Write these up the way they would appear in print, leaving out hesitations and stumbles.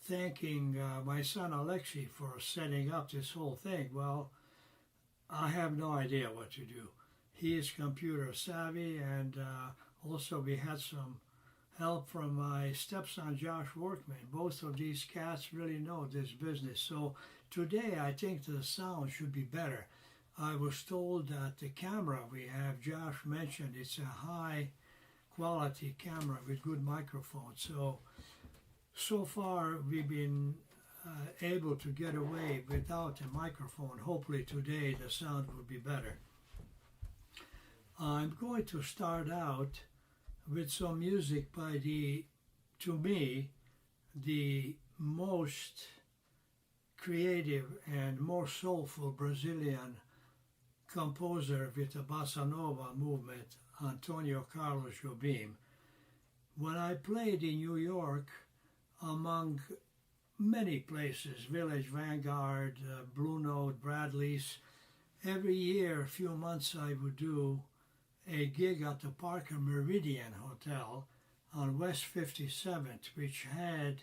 thanking my son Alexei for setting up this whole thing. Well, I have no idea what to do. He is computer savvy, and also we had some help from my stepson Josh Workman. Both of these cats really know this business. So today I think the sound should be better. I was told that the camera we have, Josh mentioned, it's a high quality camera with good microphone. So far we've been able to get away without a microphone. Hopefully today the sound will be better. I'm going to start out with some music by to me, the most creative and more soulful Brazilian composer with the bossa nova movement, Antonio Carlos Jobim. When I played in New York, among many places, Village Vanguard, Blue Note, Bradley's, every year, a few months, I would do a gig at the Parker Meridian Hotel on West 57th, which had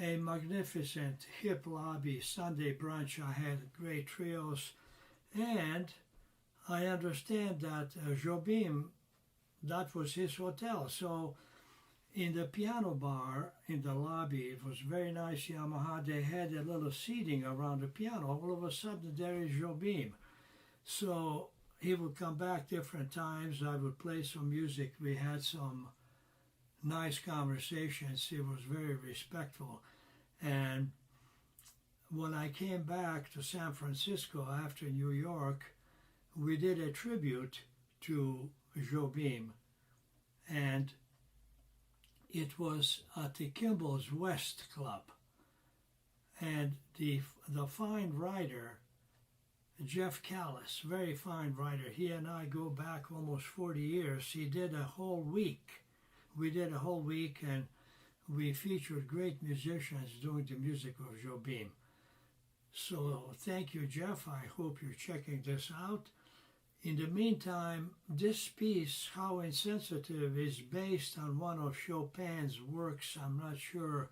a magnificent hip lobby, Sunday brunch. I had great trios, and I understand that Jobim, that was his hotel. So in the piano bar in the lobby, it was very nice Yamaha. They had a little seating around the piano. All of a sudden, there is Jobim. So he would come back different times. I would play some music. We had some nice conversations. He was very respectful. And when I came back to San Francisco after New York, we did a tribute to Jobim. And it was at the Kimball's West Club. And the fine writer, Jeff Callis, very fine writer, he and I go back almost 40 years. He did a whole week. We did a whole week, and we featured great musicians doing the music of Jobim. So thank you, Jeff. I hope you're checking this out. In the meantime, this piece, How Insensitive, is based on one of Chopin's works. I'm not sure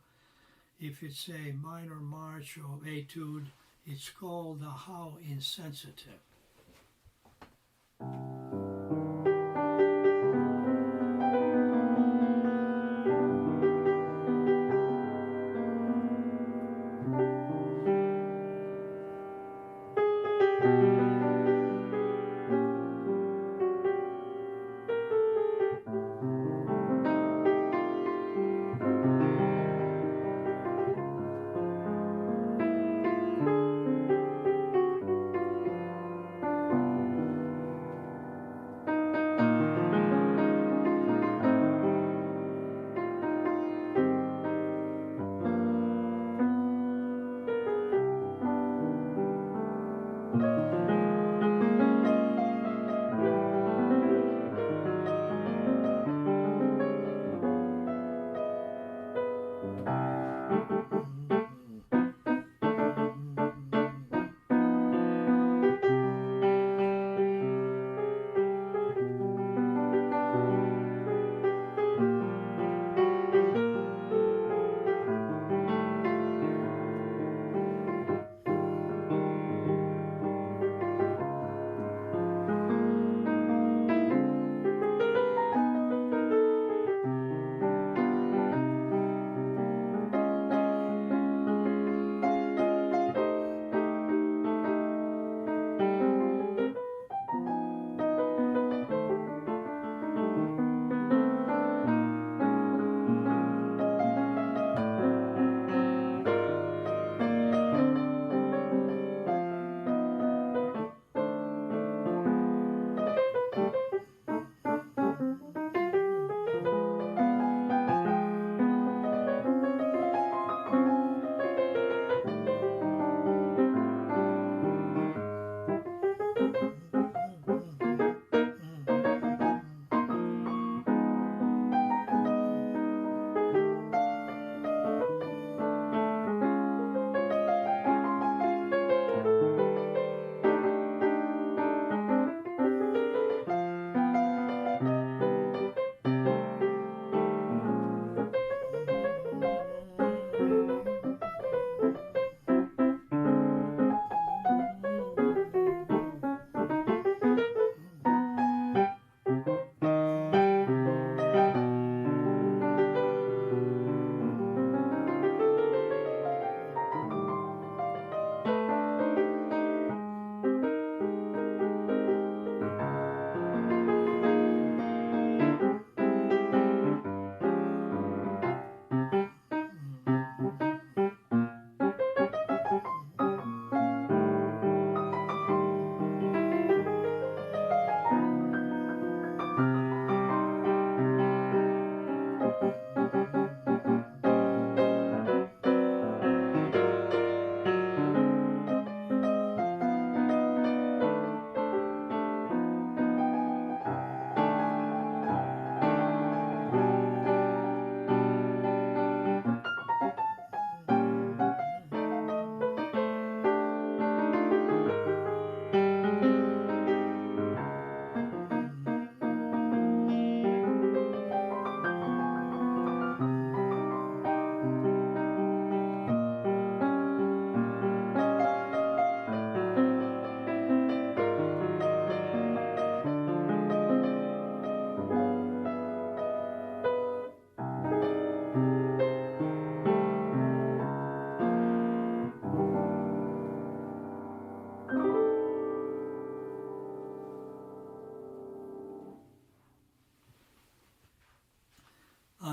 if it's a minor march or etude. It's called How Insensitive.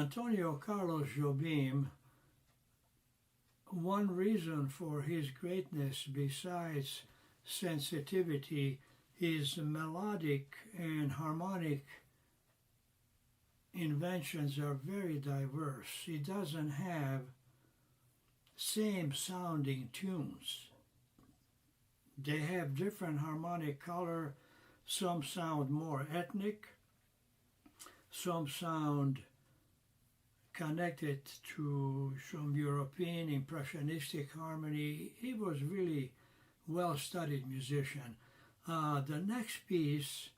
Antonio Carlos Jobim, one reason for his greatness besides sensitivity, his melodic and harmonic inventions are very diverse. He doesn't have same sounding tunes. They have different harmonic color. Some sound more ethnic, some sound connected to some European impressionistic harmony. He was really well-studied musician. The next piece,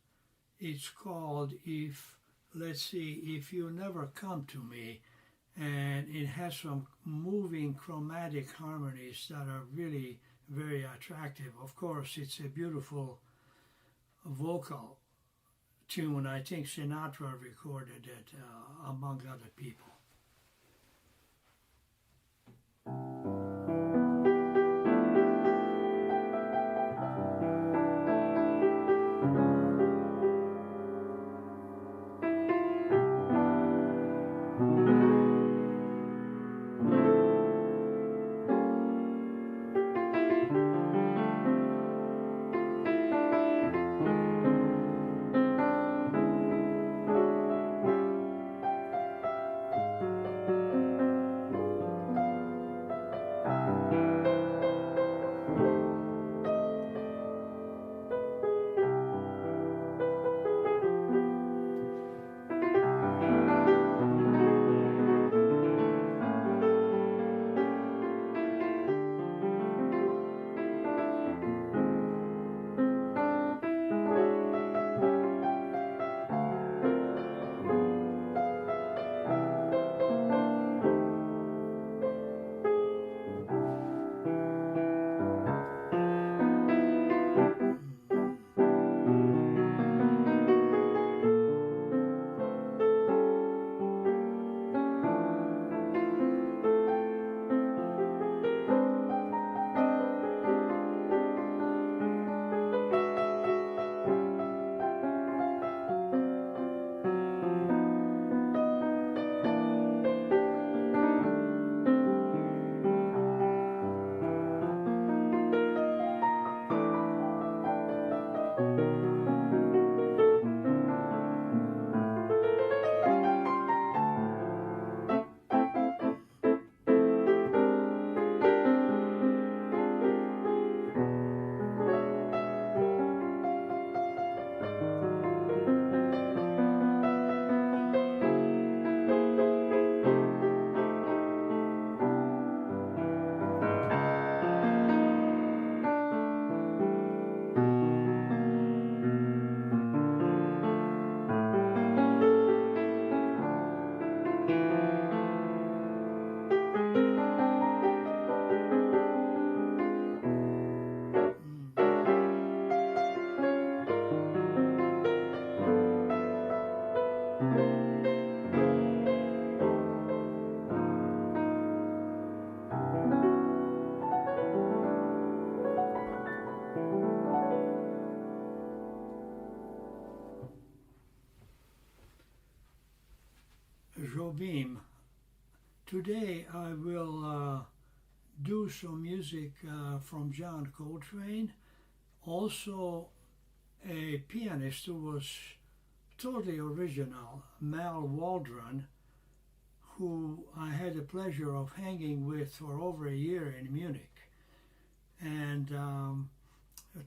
it's called If You Never Come to Me, and it has some moving chromatic harmonies that are really very attractive. Of course, it's a beautiful vocal tune. I think Sinatra recorded it, among other people. Jobim. Today I will do some music from John Coltrane, also a pianist who was totally original, Mal Waldron, who I had the pleasure of hanging with for over a year in Munich. And I'll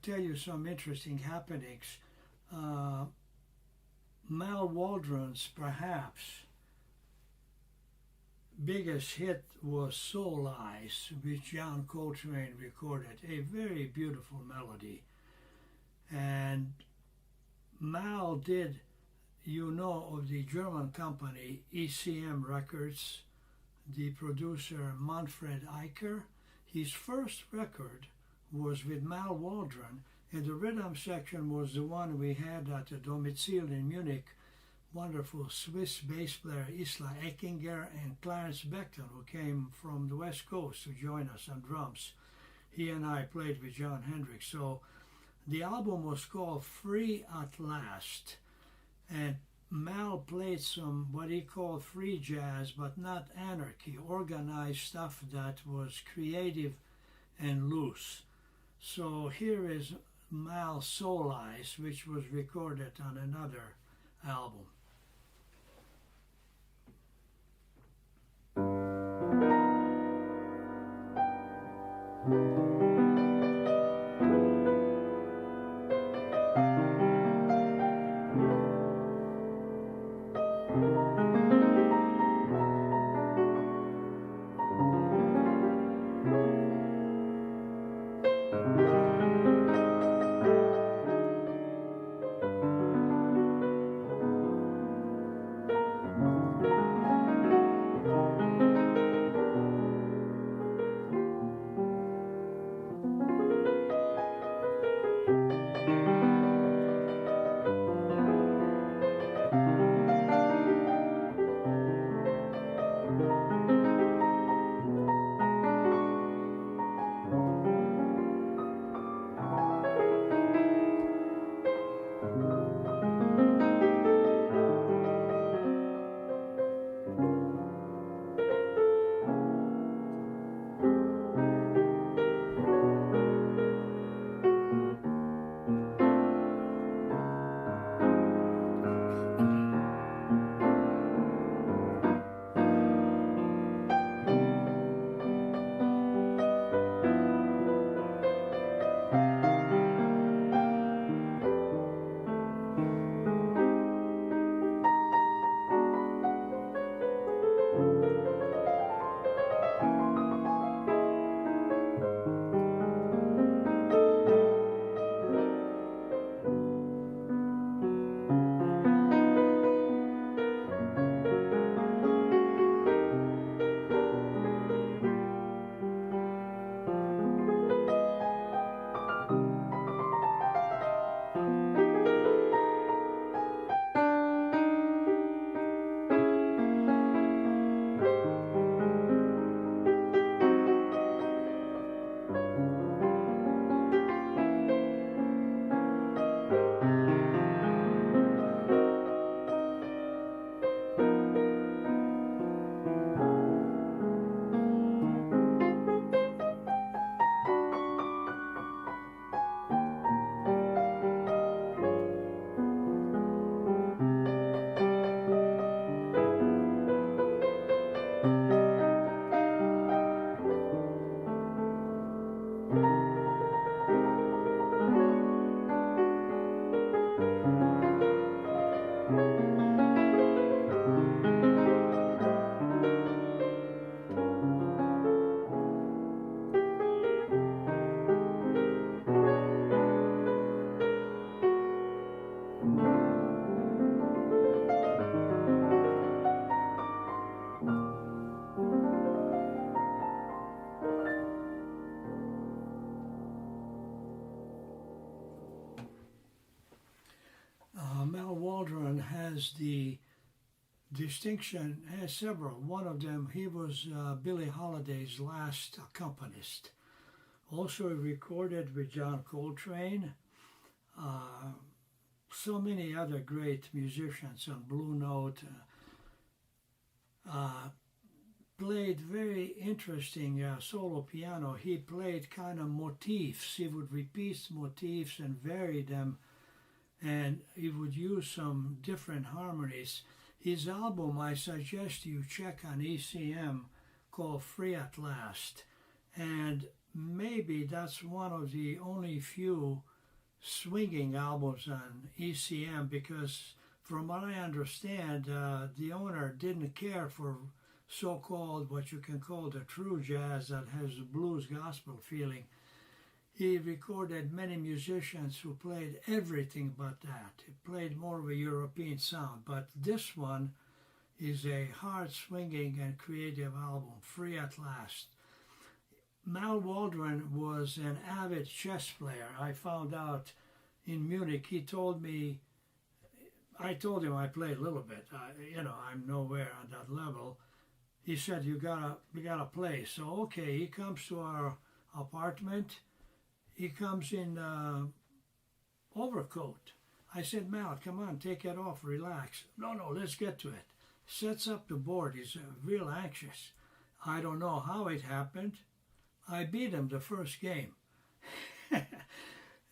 tell you some interesting happenings. Mal Waldron's perhaps biggest hit was Soul Eyes, which John Coltrane recorded, a very beautiful melody. And Mal did, you know, of the German company ECM Records, the producer Manfred Eicher. His first record was with Mal Waldron, and the rhythm section was the one we had at the Domizil in Munich. Wonderful Swiss bass player Isla Eckinger and Clarence Beckton, who came from the West Coast to join us on drums. He and I played with Jon Hendricks. So the album was called Free at Last, and Mal played some what he called free jazz, but not anarchy, organized stuff that was creative and loose. So here is Mal's Soul Eyes, which was recorded on another album. Mal Waldron has the distinction, has several. One of them, he was Billie Holiday's last accompanist. Also he recorded with John Coltrane, so many other great musicians on Blue Note. Played very interesting solo piano. He played kind of motifs. He would repeat motifs and vary them, and he would use some different harmonies. His album, I suggest you check on ECM, called Free at Last, and maybe that's one of the only few swinging albums on ECM, because from what I understand, the owner didn't care for so-called, what you can call the true jazz that has a blues gospel feeling. He recorded many musicians who played everything but that. He played more of a European sound, but this one is a hard swinging and creative album, Free at Last. Mal Waldron was an avid chess player. I found out in Munich. He told me, I told him I played a little bit. I'm nowhere on that level. He said, you gotta play. So okay, he comes to our apartment. He comes in overcoat. I said, Mal, come on, take it off, relax. No, let's get to it. Sets up the board. He's real anxious. I don't know how it happened. I beat him the first game.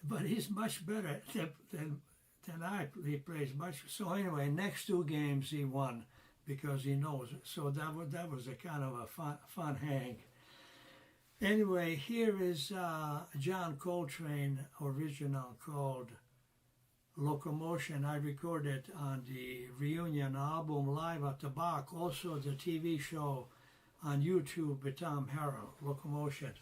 But he's much better than I. He plays much. So anyway, next 2 games he won because he knows it. So that was a kind of a fun hang. Anyway, here is John Coltrane original called Locomotion. I recorded on the reunion album Live at the Bach, also the TV show on YouTube with Tom Harrell, Locomotion.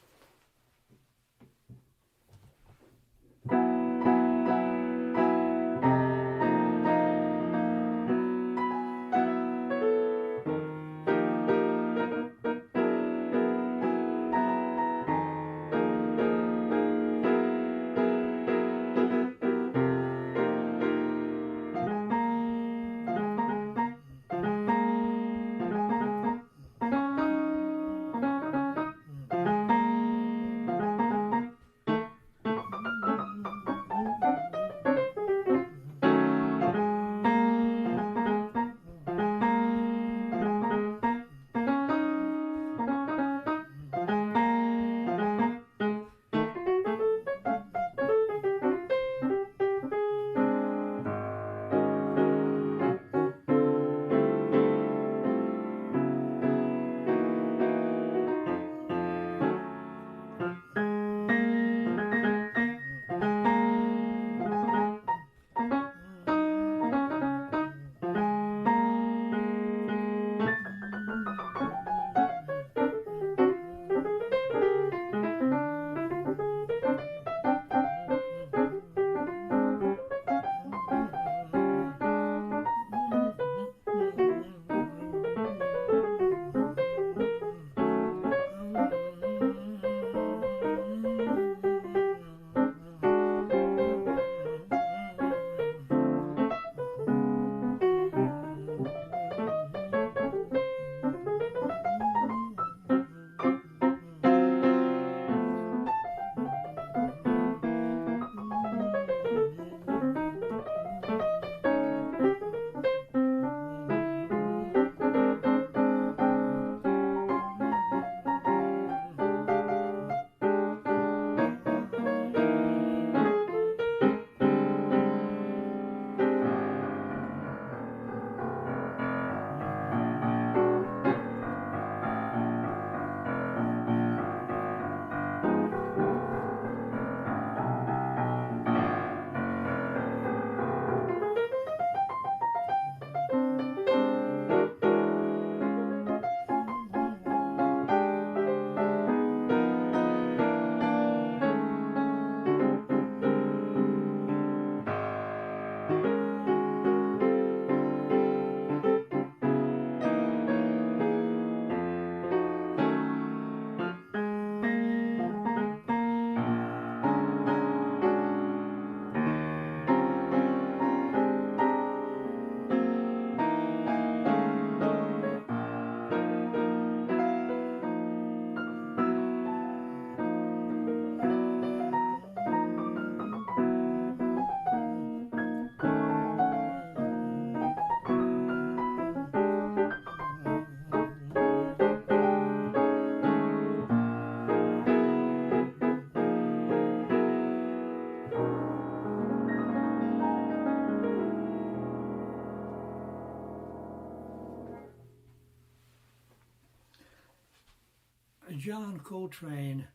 John Coltrane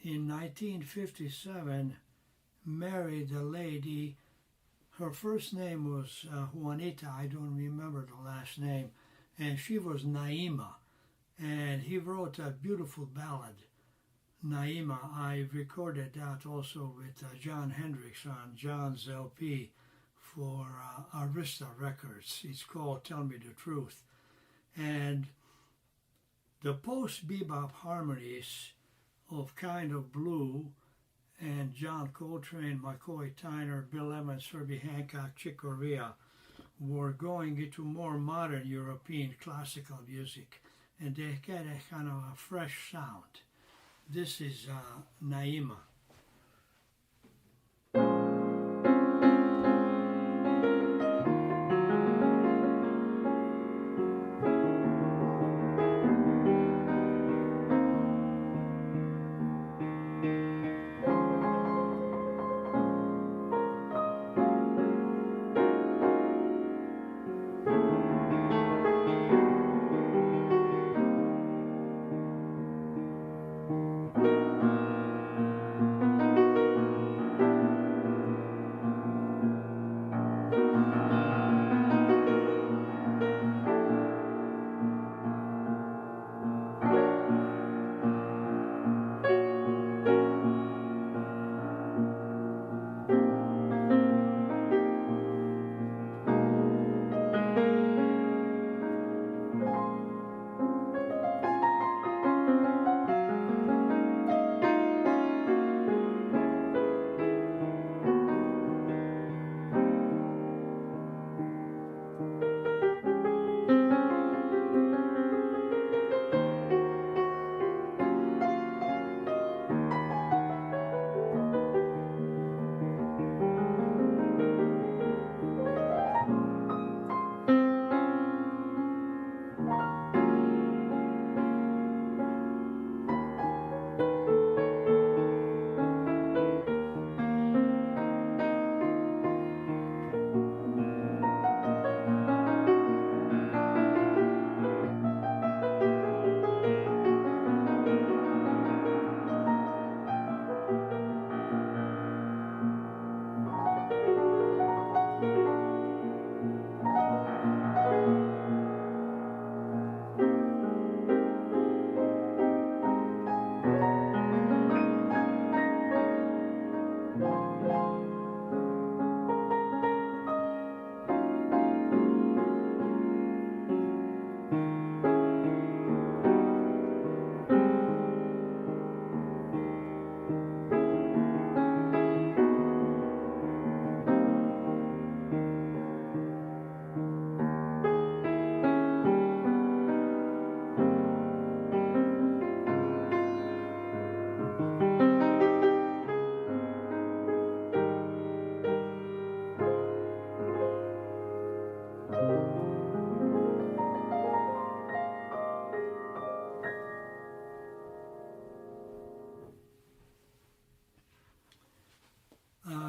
in 1957 married a lady. Her first name was Juanita, I don't remember the last name, and she was Naima. And he wrote a beautiful ballad, Naima. I recorded that also with John Hendricks on John's LP for Arista Records. It's called Tell Me the Truth. And the post-bebop harmonies of Kind of Blue and John Coltrane, McCoy Tyner, Bill Evans, Herbie Hancock, Chick Corea were going into more modern European classical music, and they get a kind of a fresh sound. This is Naima.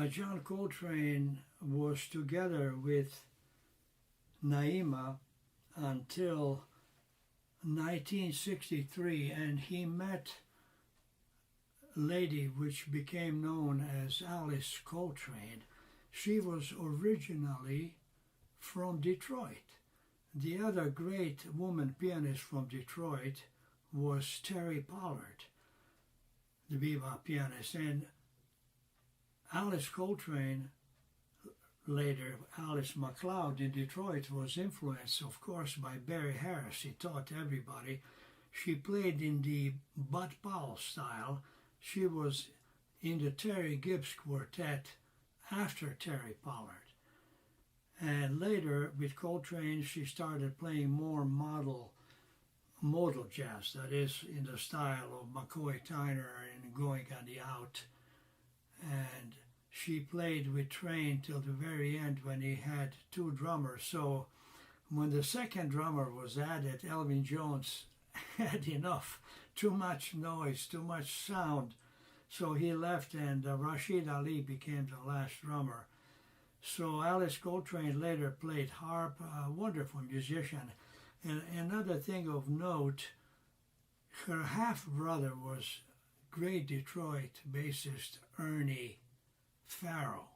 John Coltrane was together with Naima until 1963, and he met a lady which became known as Alice Coltrane. She was originally from Detroit. The other great woman pianist from Detroit was Terry Pollard, the bebop pianist, and Alice Coltrane, later Alice MacLeod in Detroit, was influenced, of course, by Barry Harris. He taught everybody. She played in the Bud Powell style. She was in the Terry Gibbs Quartet after Terry Pollard. And later, with Coltrane, she started playing more modal jazz, that is, in the style of McCoy Tyner and Going on the Out. And she played with Train till the very end when he had two drummers. So when the second drummer was added, Elvin Jones had enough, too much noise, too much sound. So he left, and Rashid Ali became the last drummer. So Alice Coltrane later played harp, a wonderful musician. And another thing of note, her half-brother was great Detroit bassist Ernie Farrell.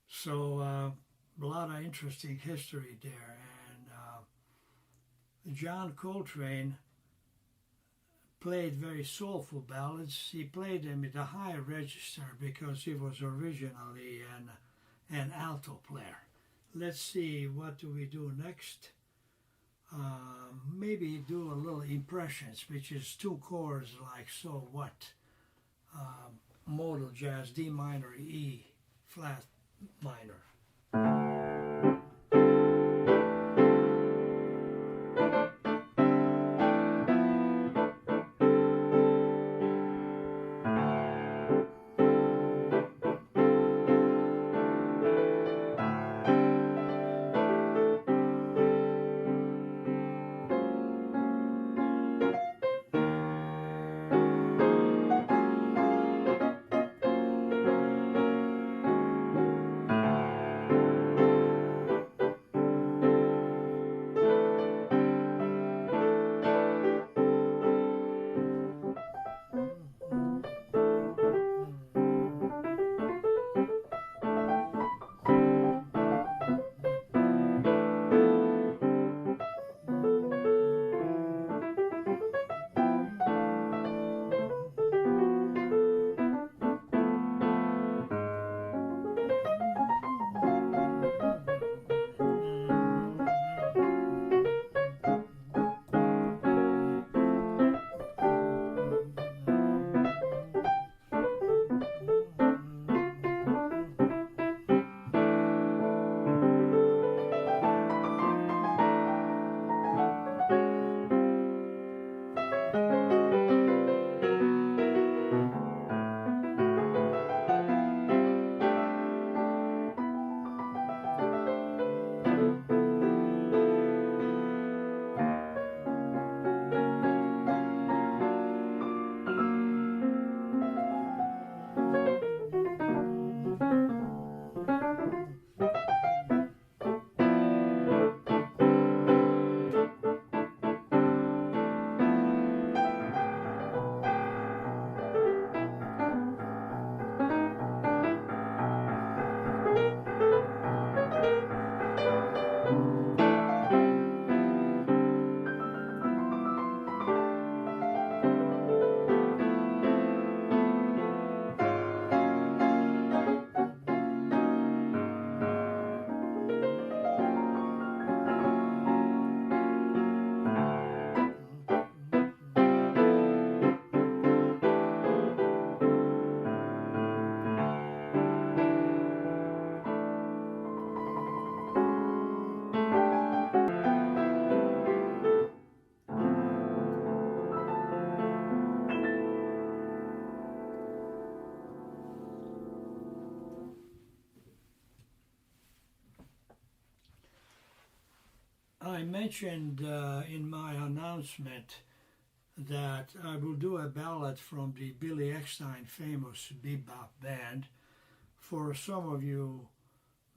So a lot of interesting history there. And John Coltrane played very soulful ballads. He played them in the high register because he was originally an alto player. Let's see, what do we do next? Maybe do a little impressions, which is two chords like So What? Modal jazz, D minor, E flat minor. I mentioned in my announcement that I will do a ballad from the Billy Eckstine famous bebop band, for some of you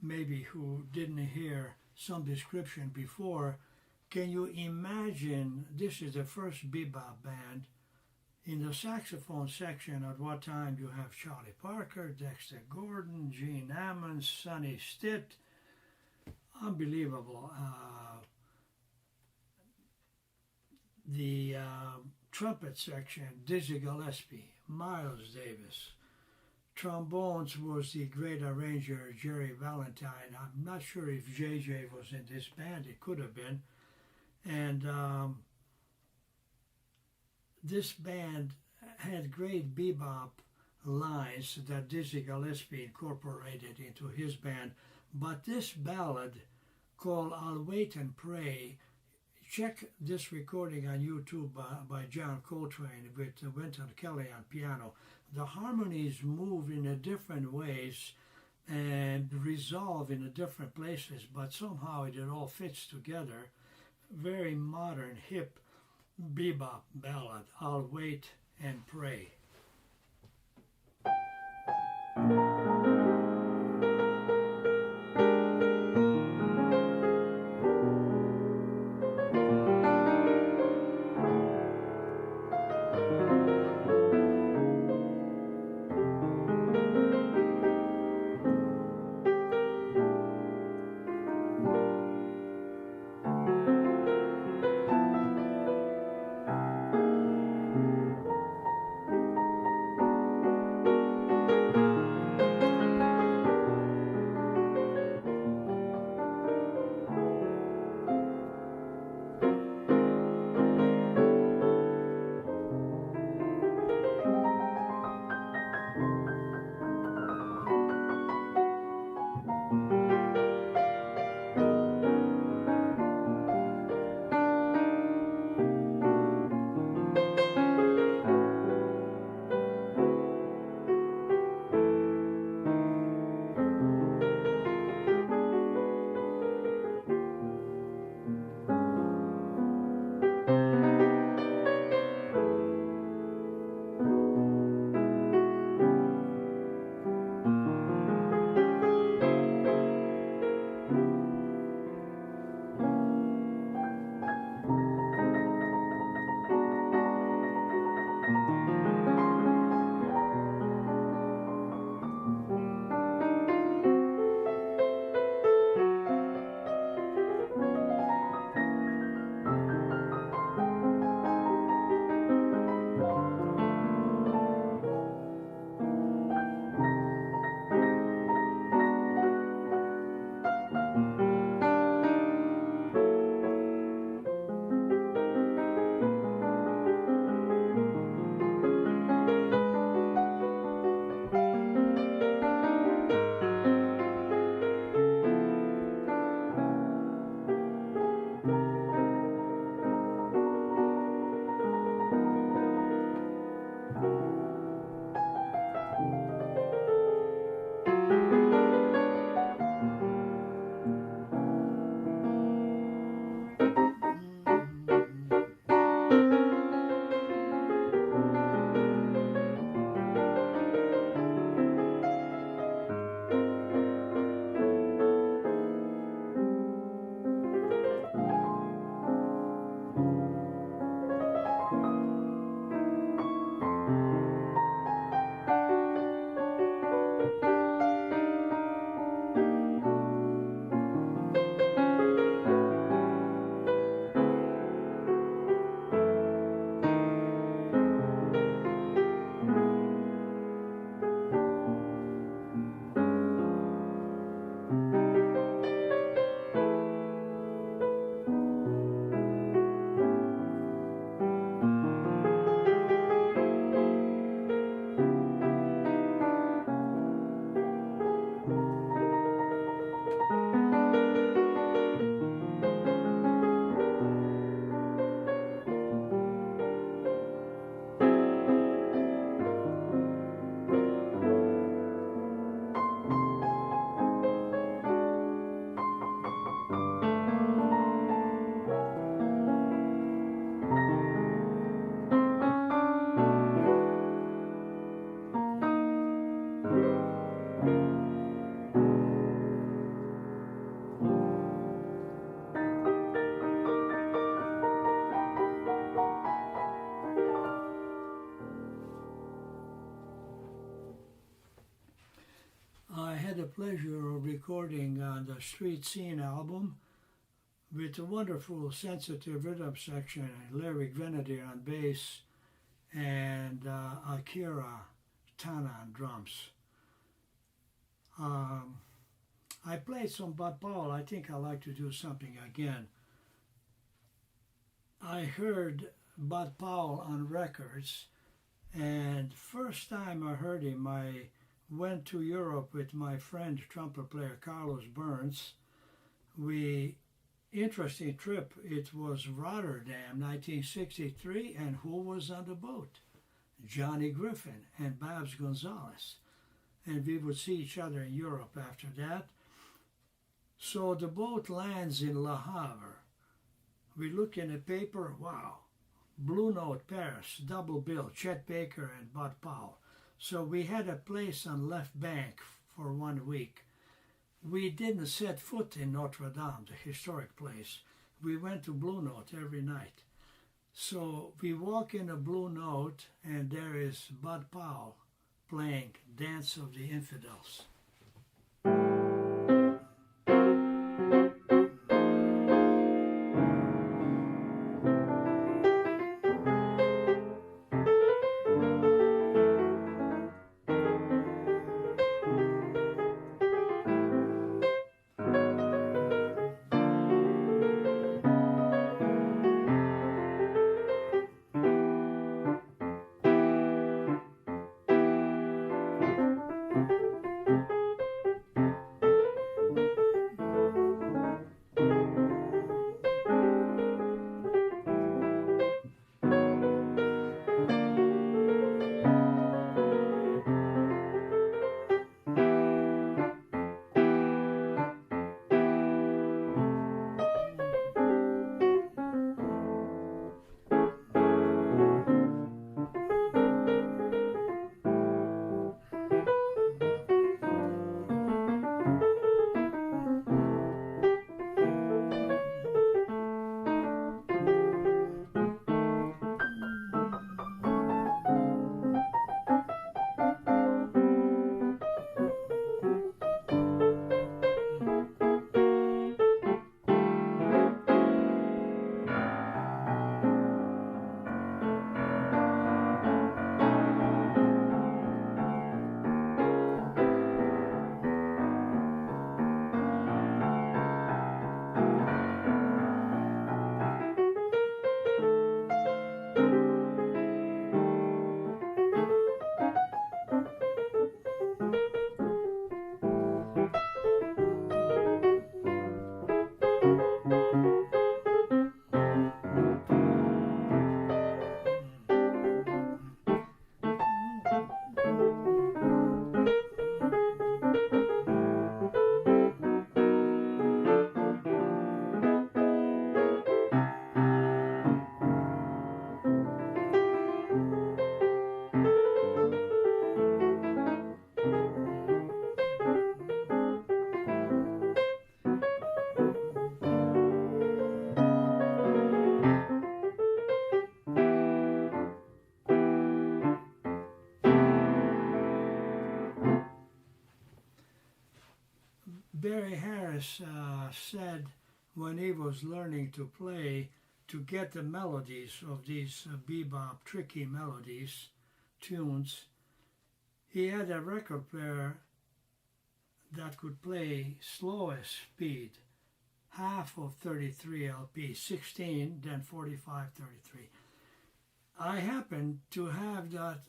maybe who didn't hear some description before, can you imagine this is the first bebop band? In the saxophone section at one time you have Charlie Parker, Dexter Gordon, Gene Ammons, Sonny Stitt. Unbelievable. The trumpet section, Dizzy Gillespie, Miles Davis. Trombones was the great arranger Jerry Valentine. I'm not sure if JJ was in this band. It could have been. And this band had great bebop lines that Dizzy Gillespie incorporated into his band. But this ballad called I'll Wait and Pray, check this recording on YouTube by John Coltrane with Wynton Kelly on piano. The harmonies move in a different ways and resolve in a different places, but somehow it all fits together. Very modern, hip bebop ballad, I'll Wait and Pray. had the pleasure of recording on the Street Scene album with a wonderful sensitive rhythm section, Larry Grenadier on bass, and Akira Tana on drums. I played some Bud Powell. I think I'd like to do something again. I heard Bud Powell on records, and first time I heard him, I went to Europe with my friend, trumpet player Carlos Burns. Interesting trip. It was Rotterdam, 1963, and who was on the boat? Johnny Griffin and Babs Gonzalez. And we would see each other in Europe after that. So the boat lands in Le Havre. We look in the paper, wow, Blue Note Paris, double bill, Chet Baker and Bud Powell. So we had a place on left bank for 1 week. We didn't set foot in Notre Dame, the historic place. We went to Blue Note every night. So we walk in a Blue Note, and there is Bud Powell playing Dance of the Infidels. Barry Harris said when he was learning to play, to get the melodies of these bebop, tricky melodies, tunes, he had a record player that could play slowest speed, half of 33 LP, 16, then 45, 33. I happen to have that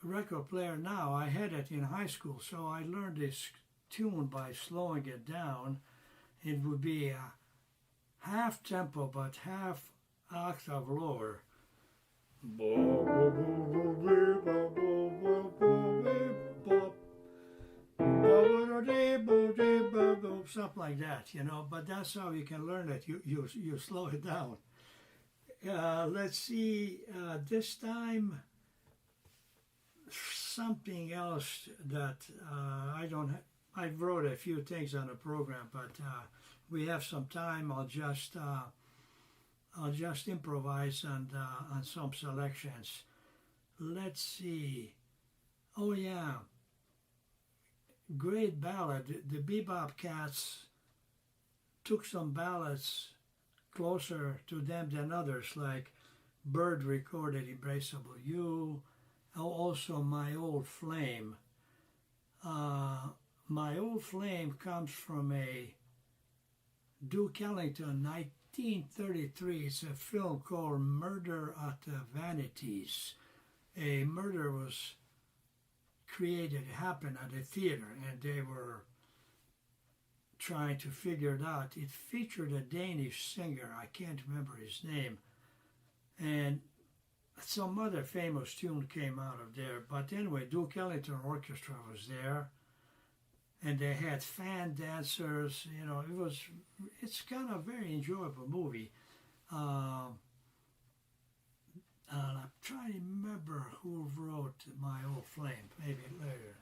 record player now. I had it in high school, so I learned this tune by slowing it down. It would be a half tempo but half octave lower. Something like that, you know, but that's how you can learn it. You slow it down. Let's see, this time something else that I wrote a few things on the program, but we have some time. I'll just improvise on some selections. Let's see. Oh yeah, great ballad. The Bebop Cats took some ballads closer to them than others, like Bird recorded Embraceable You, also My Old Flame. My Old Flame comes from a Duke Ellington 1933. It's a film called Murder at the Vanities. A murder was happened at a theater, and they were trying to figure it out. It featured a Danish singer, I can't remember his name, and some other famous tune came out of there. But anyway, Duke Ellington Orchestra was there, and they had fan dancers. It's kind of a very enjoyable movie. And I'm trying to remember who wrote My Old Flame, maybe later.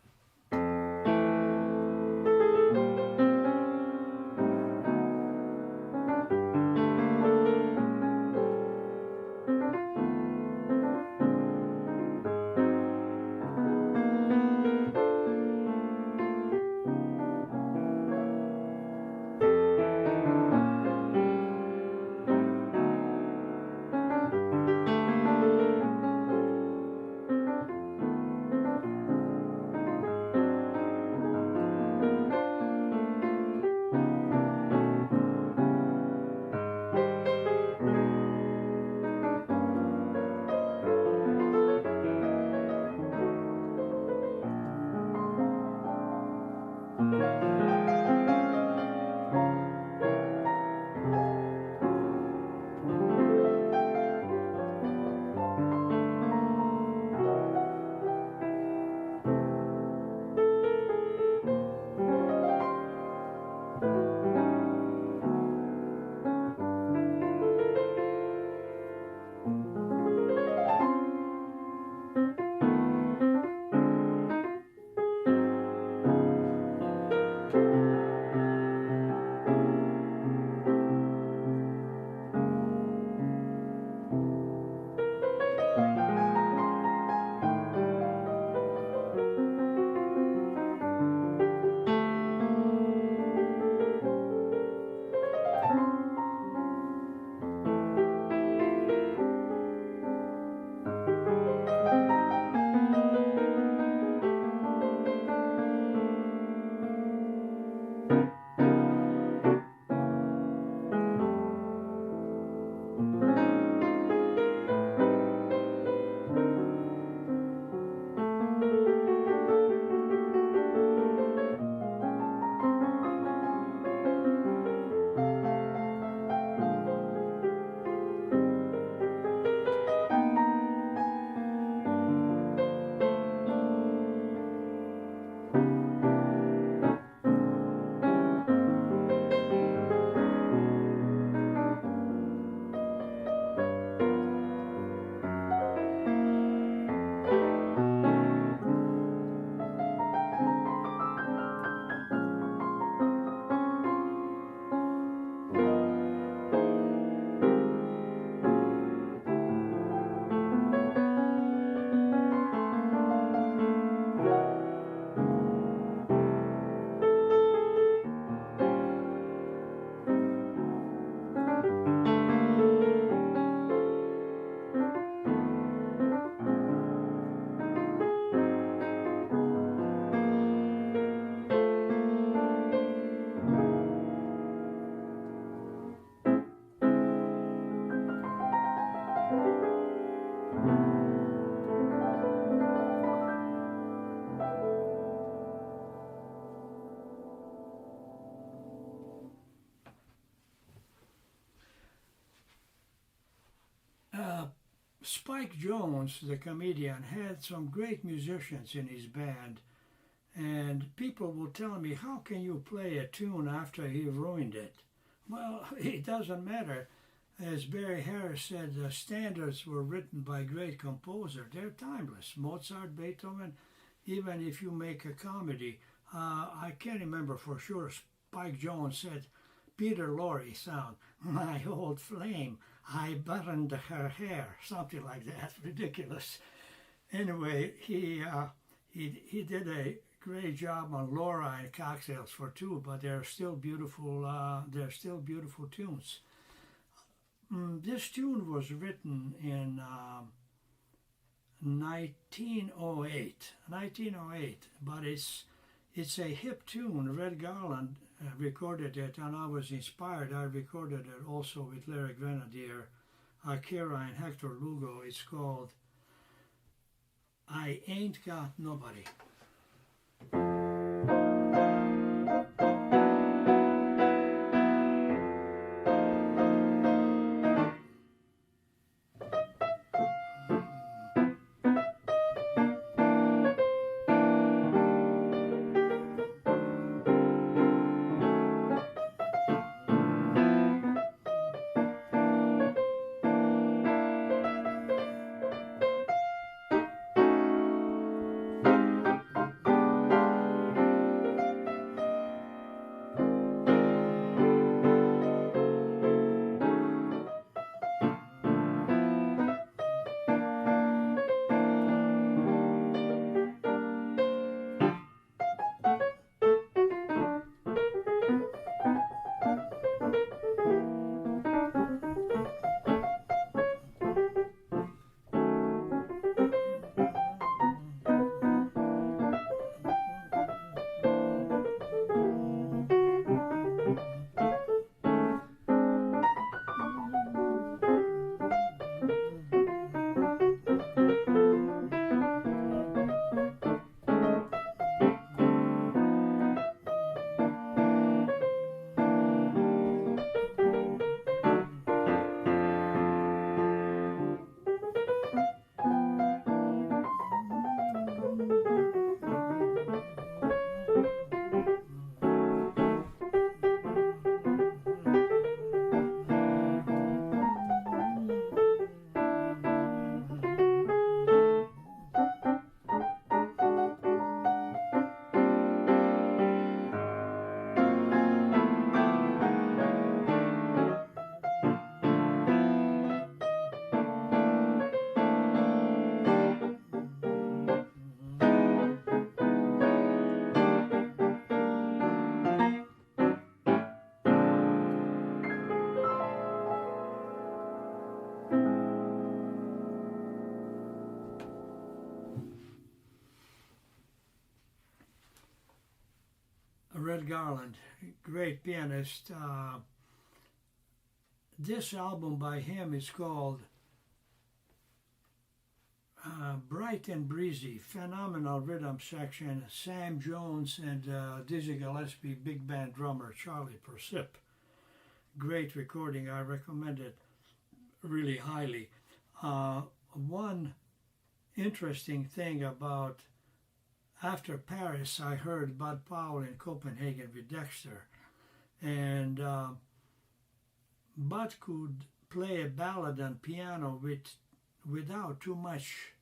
Spike Jones, the comedian, had some great musicians in his band, and people will tell me, how can you play a tune after he ruined it? Well, it doesn't matter. As Barry Harris said, the standards were written by great composers. They're timeless. Mozart, Beethoven, even if you make a comedy. I can't remember for sure. Spike Jones said, Peter Lorre sound, my old flame, I burned her hair, something like that, ridiculous. Anyway, he did a great job on Laura and Cocktails for two, but they're still beautiful. They're still beautiful tunes. This tune was written in 1908, but it's a hip tune. Red Garland recorded it, and I was inspired. I recorded it also with Lyric Grenadier, Akira, and Hector Lugo. It's called I Ain't Got Nobody. Red Garland, great pianist. This album by him is called Bright and Breezy, phenomenal rhythm section. Sam Jones and Dizzy Gillespie, big band drummer Charlie Persip. Great recording, I recommend it really highly. One interesting thing about after Paris, I heard Bud Powell in Copenhagen with Dexter, and Bud could play a ballad on piano without too much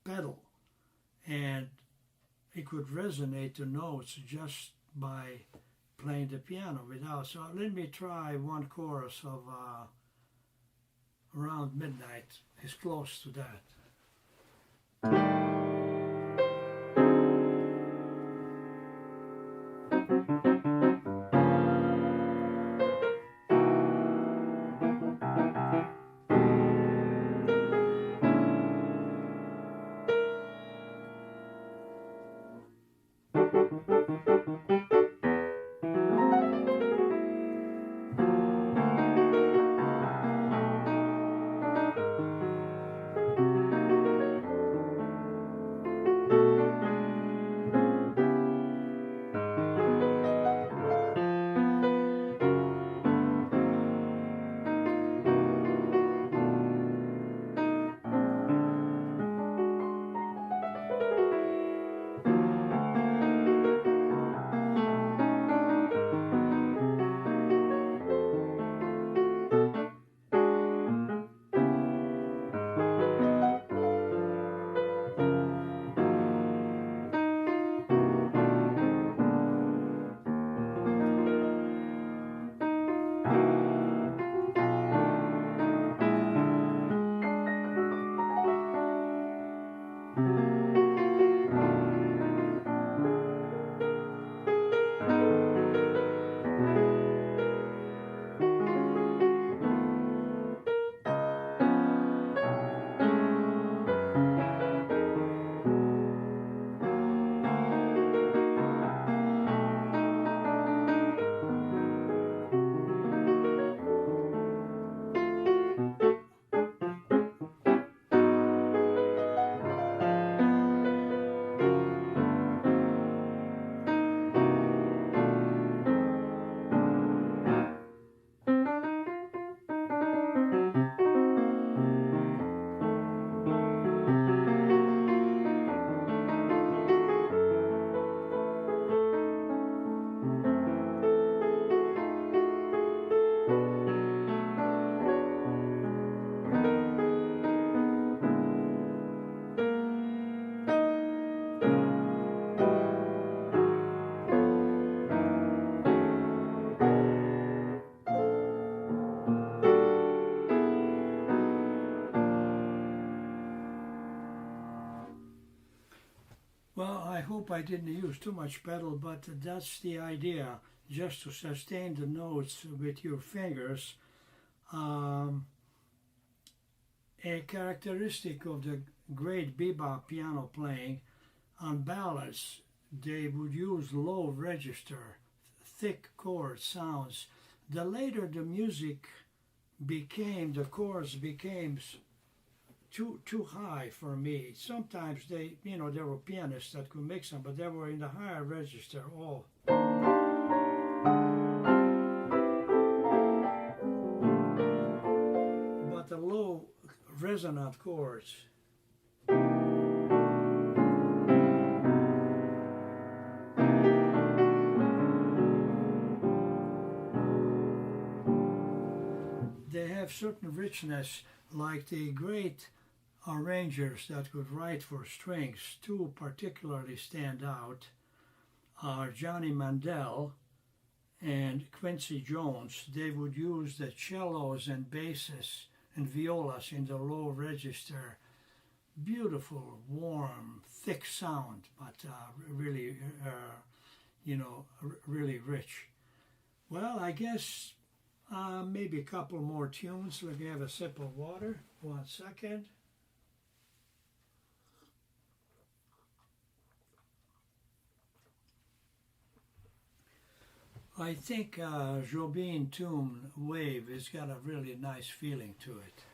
pedal, and he could resonate the notes just by playing the piano without. So let me try one chorus of Around Midnight. It's close to that. Well, I hope I didn't use too much pedal, but that's the idea, just to sustain the notes with your fingers. Um, a characteristic of the great bebop piano playing, on ballads, they would use low register, thick chord sounds. The later the music became, the chords became too high for me. Sometimes there were pianists that could mix them, but they were in the higher register. Oh, but the low resonant chords. They have certain richness, like the great arrangers that could write for strings. Two particularly stand out are Johnny Mandel and Quincy Jones. They would use the cellos and basses and violas in the low register. Beautiful, warm, thick sound, but really, really rich. Well, I guess maybe a couple more tunes. Let me have a sip of water. 1 second. I think Jobin tune Wave has got a really nice feeling to it.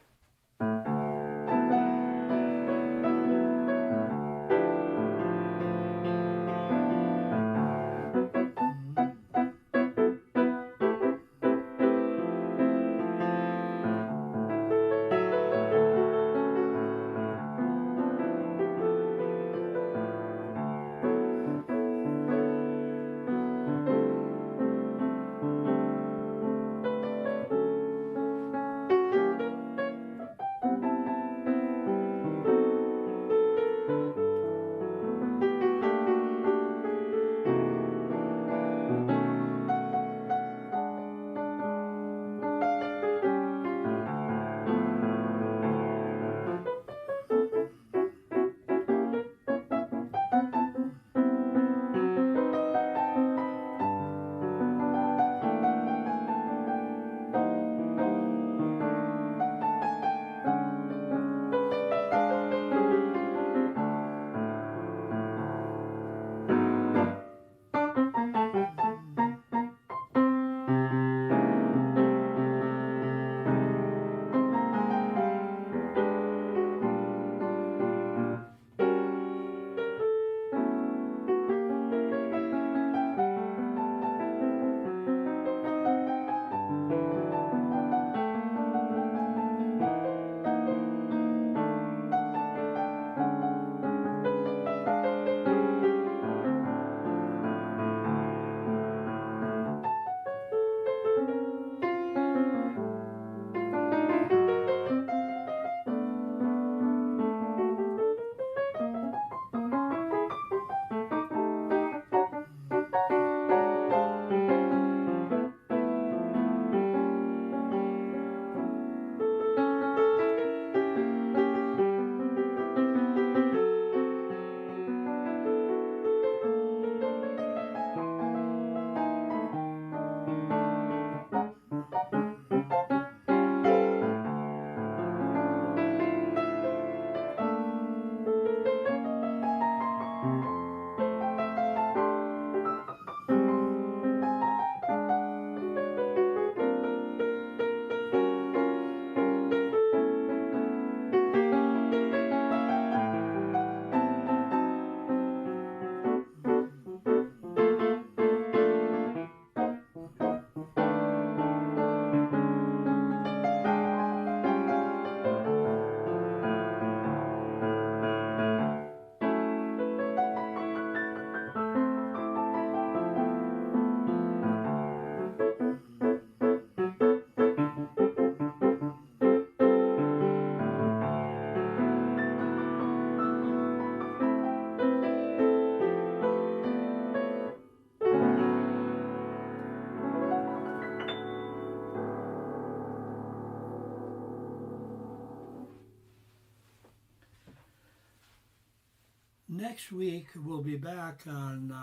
Next week we'll be back on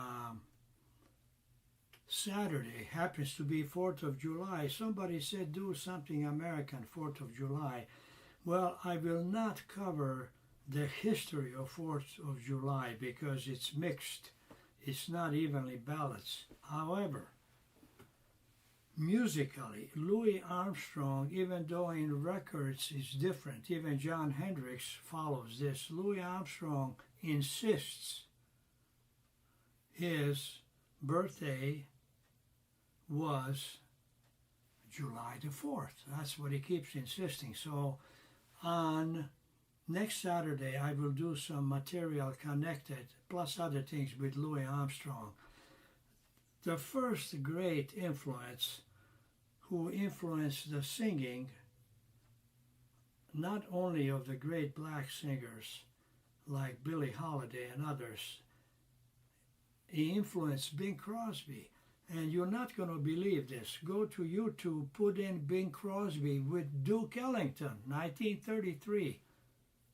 Saturday. Happens to be 4th of July. Somebody said do something American 4th of July. Well, I will not cover the history of 4th of July because it's mixed. It's not evenly balanced. However, musically, Louis Armstrong, even though in records it's different, even Jon Hendricks follows this, Louis Armstrong insists his birthday was July the 4th. That's what he keeps insisting. So on next Saturday, I will do some material connected, plus other things with Louis Armstrong. The first great influence who influenced the singing, not only of the great black singers like Billie Holiday and others, he influenced Bing Crosby. And you're not going to believe this. Go to YouTube, put in Bing Crosby with Duke Ellington, 1933,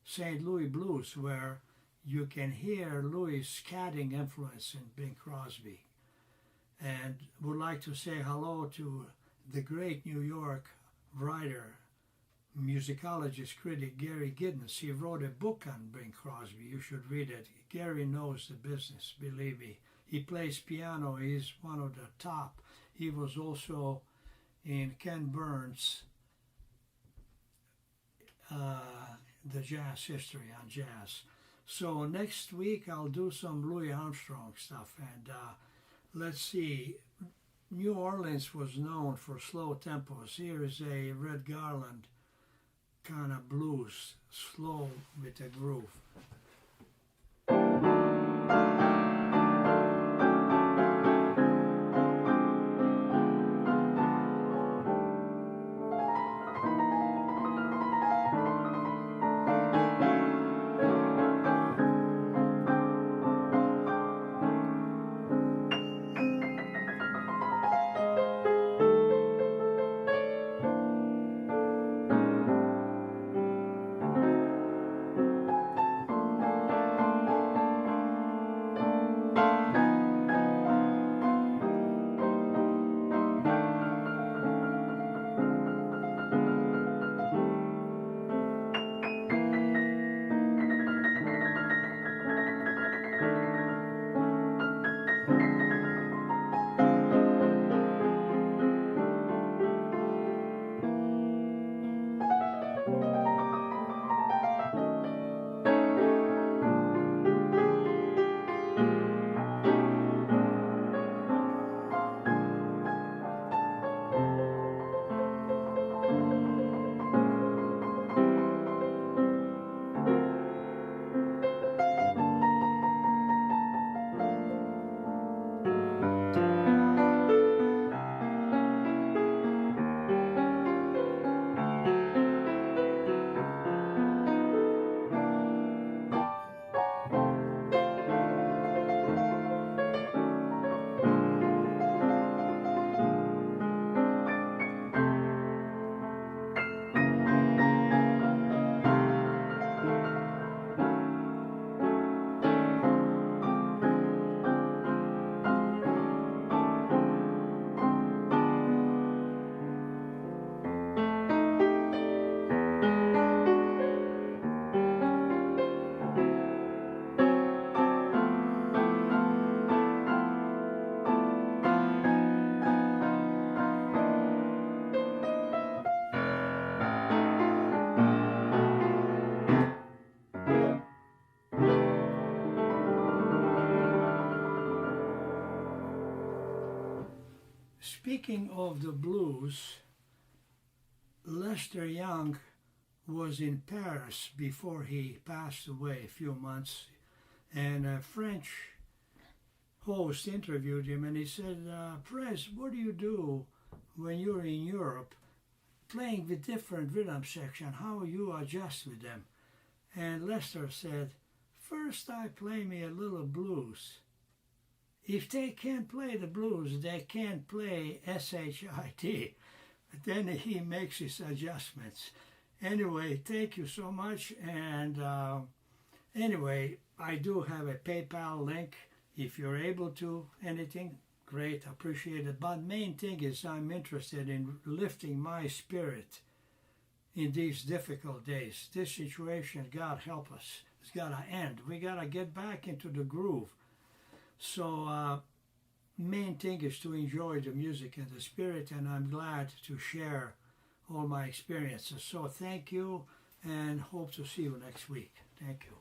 St. Louis Blues, where you can hear Louis' scatting influence in Bing Crosby. And would like to say hello to the great New York writer, musicologist, critic Gary Giddens. He wrote a book on Bing Crosby. You should read it. Gary knows the business, believe me. He plays piano. He's one of the top. He was also in Ken Burns' the jazz history on jazz. So next week I'll do some Louis Armstrong stuff. And let's see. New Orleans was known for slow tempos. Here is a Red Garland kind of blues, slow with a groove. Speaking of the blues, Lester Young was in Paris before he passed away a few months, and a French host interviewed him, and he said, Prez, what do you do when you're in Europe playing with different rhythm sections? How you adjust with them? And Lester said, first I play me a little blues. If they can't play the blues, they can't play S-H-I-T. Then he makes his adjustments. Anyway, thank you so much, and Anyway, I do have a PayPal link. If you're able to, anything, great, appreciate it. But main thing is I'm interested in lifting my spirit in these difficult days. This situation, God help us, it's got to end. We got to get back into the groove. So main thing is to enjoy the music and the spirit, and I'm glad to share all my experiences. So thank you, and hope to see you next week. Thank you.